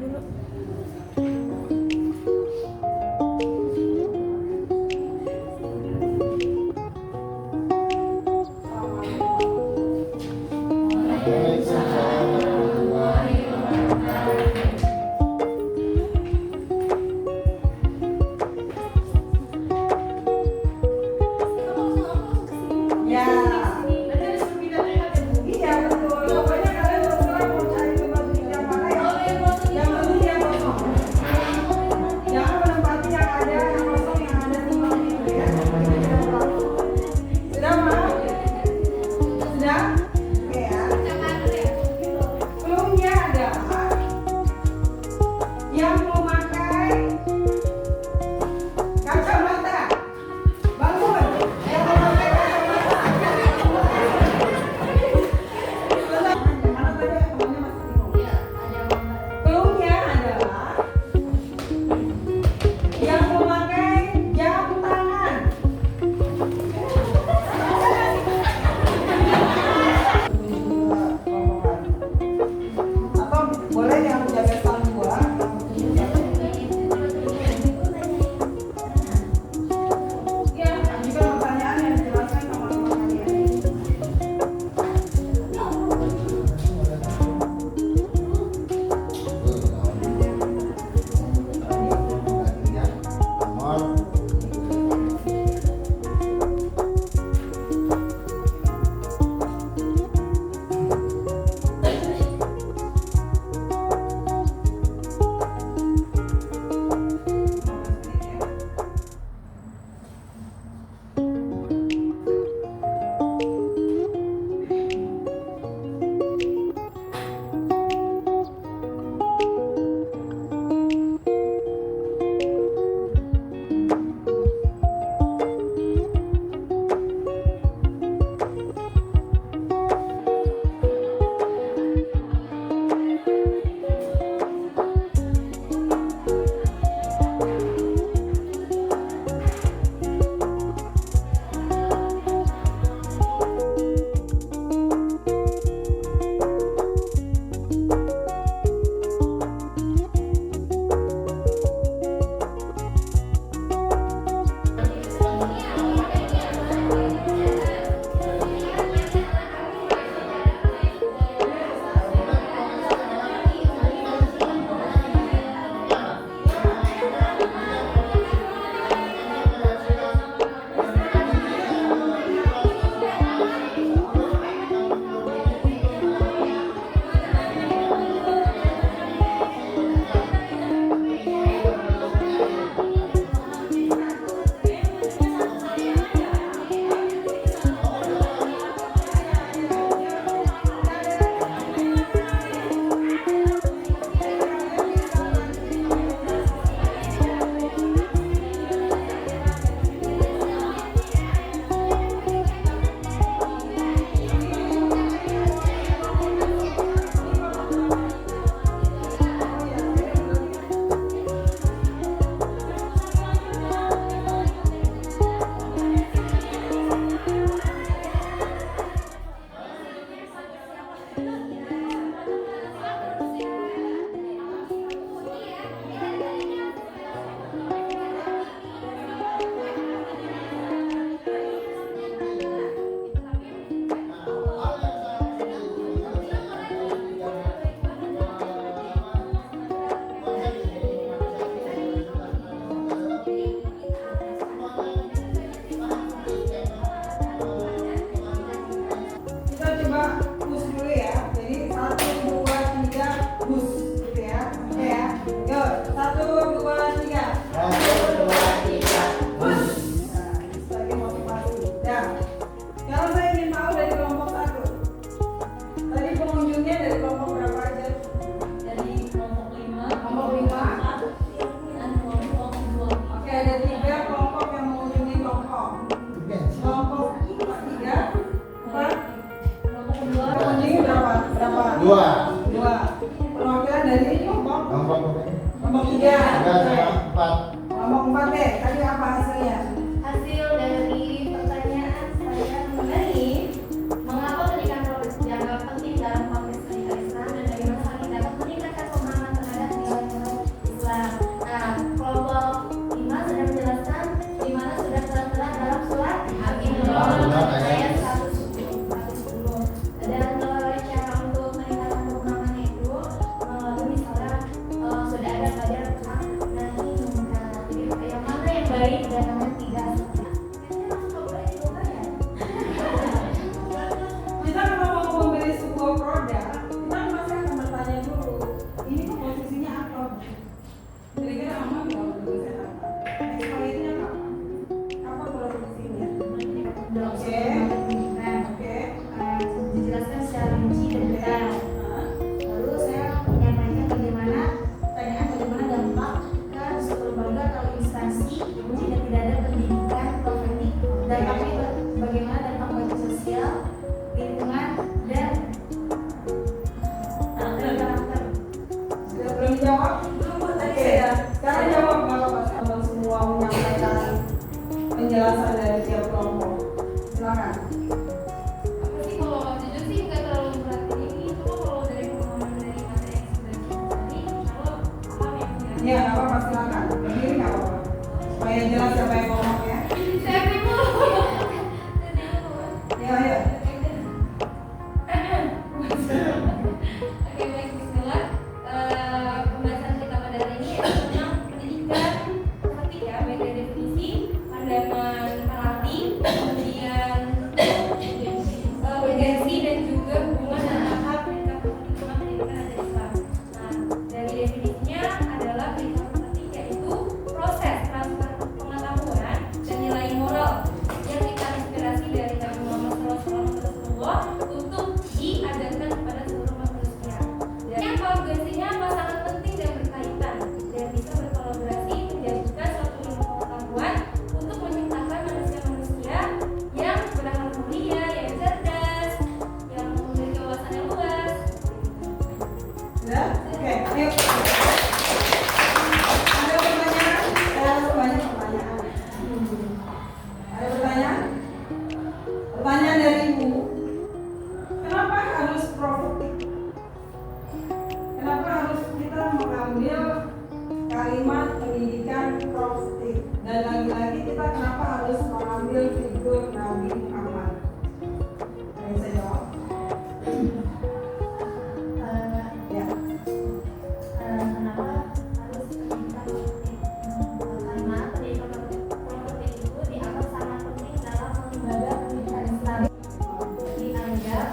dulu. Dua. Perwakilan dari kelompok 3. Kelompok 4 deh. Tadi apa hasilnya? Hasil dari pertanyaan saya mengenai mengapa pendidikan dianggap penting dalam konteks pendidikan Islam dan bagaimana kami dapat meningkatkan pemahaman terhadap dijawab? Apa tadi Oke, saya? sekarang jawab kalau teman semua menyampaikan penjelasan dari tiap kelompok. Silakan. Apa sih kalau jujur sih nggak terlalu merhatiin ini, cuma kalau dari pengalaman dari materi yang sudah kita tadi, kalau paham ya Bu, ya. Iya, nggak apa-apa, silakan. Berdiri nggak apa-apa. Supaya jelas siapa yang ngomong ya. Saya bingung. Ya, ya. Oke, baik, bismillah. Pembahasan kita pada hari ini adalah tentang pendidikan ketik ya, baik dari definisi, pandangan pelatih, kemudian urgensi dan juga hubungan dan tahap pendidikan ketik sama pendidikan ajar Islam. Nah, dari definisinya adalah pendidikan ketik yaitu proses transfer pengetahuan dan nilai moral yang terinspirasi dari Nabi Muhammad SAW untuk diajarkan kepada seluruh manusia. Dan yang urgensinya apa sangat penting dan berkaitan dan bisa berkolaborasi menjadikan suatu ilmu pengetahuan untuk menciptakan manusia-manusia yang berakal mulia, yang cerdas, yang memiliki wawasan yang luas. Ya, oke, ayo. Ada pertanyaan? Ada banyak pertanyaan. Ada pertanyaan? Pertanyaan dari Ibu. Kenapa harus profetik? Kenapa harus kita mengambil kalimat pendidikan profetik? Dan lagi-lagi kita kenapa harus mengambil figur Nabi Muhammad? Yang saya jawab. Ya. Kenapa harus pendidikan politik? Karena pendidikan politik itu dianggap sangat penting dalam lembaga pendidikan Islam. Dianggap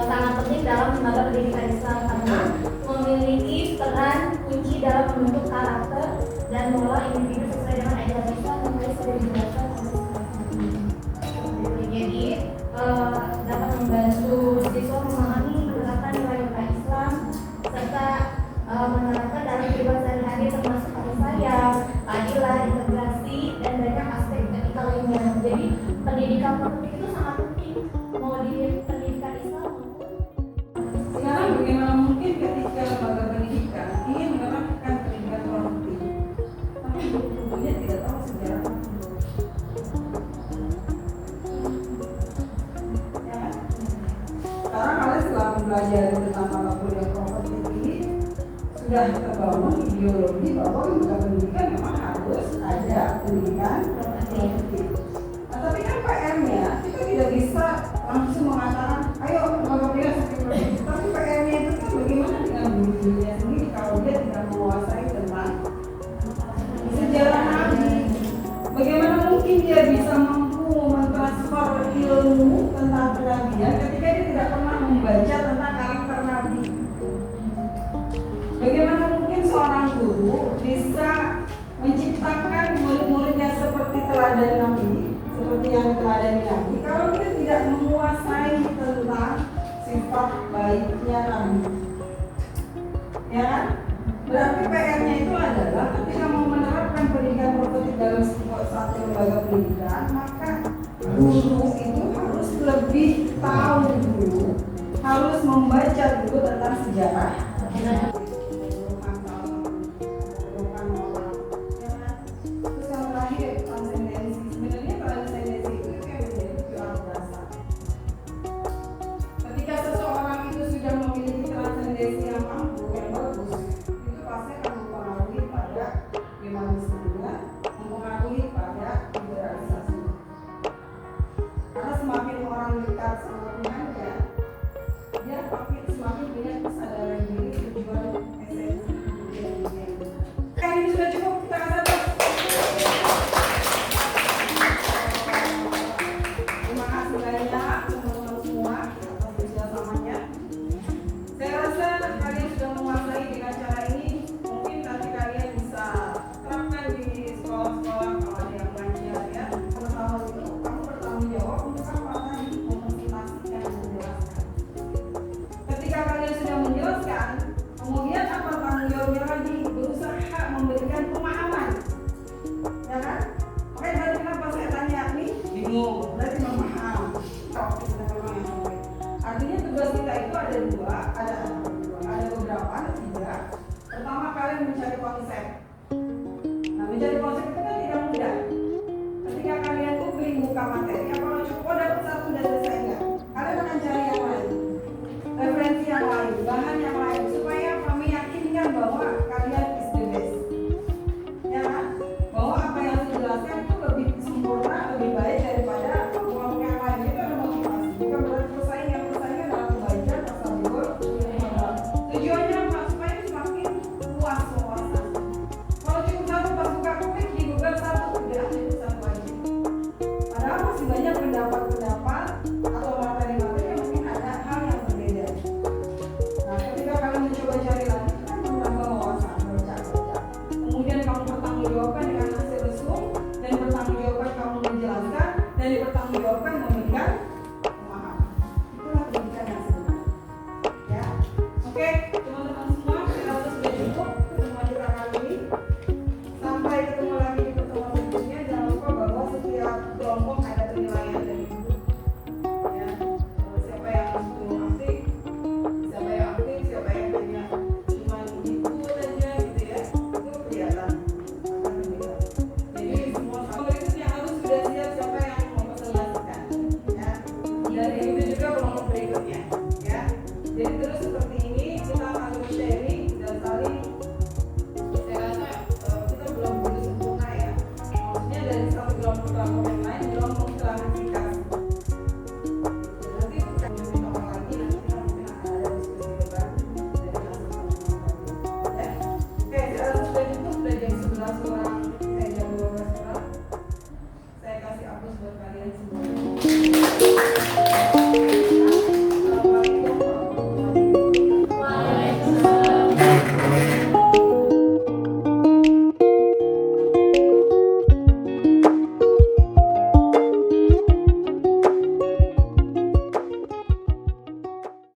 sangat penting dalam lembaga pendidikan Islam karena memiliki peran kunci dalam membentuk karakter dan mengelola individu sesuai dengan ajaran Islam yang sudah dijelaskan oleh jadi dapat membantu siswa memahami menerapkan nilai-nilai Islam serta menerapkan dalam kehidupan sehari-hari termasuk kasih sayang, keadilan, integrasi dan banyak aspek etika lainnya. Jadi pendidikan politik itu sangat penting mau di pendidikan Islam maupun Sekarang bagaimana mungkin ketika lembaga pendidikan ingin menerapkan pendidikan profetik, tapi guru-gurunya tidak tahu sejarah makhluk. Ya kan? Sekarang kalian setelah mempelajari tentang mata kuliah profetik ini sudah terbangun ideologi bahwa lembaga pendidikan memang harus ada pendidikan profetik. Nah, tapi kan PR-nya kita tidak bisa langsung mengatakan, ayo lembaga pendidikan seperti profetik. Tapi PR-nya itu kan bagaimana dengan guru-gurunya sendiri kalau dia tidak menguasai tentang sejarah Nabi. Bagaimana mungkin dia bisa mampu mentransfer ilmu tentang kenabian ketika dia tidak pernah membaca tentang karakter Nabi? Bagaimana mungkin seorang guru bisa menciptakan murid-muridnya seperti teladan Nabi, seperti yang teladani Nabi, kalau dia tidak menguasai tentang sifat baiknya Nabi? Ya kan? Berarti PR-nya itu adalah ketika mau menerapkan pendidikan profetik dalam satu lembaga pendidikan, maka guru itu harus lebih tahu dulu, harus membaca dulu tentang sejarah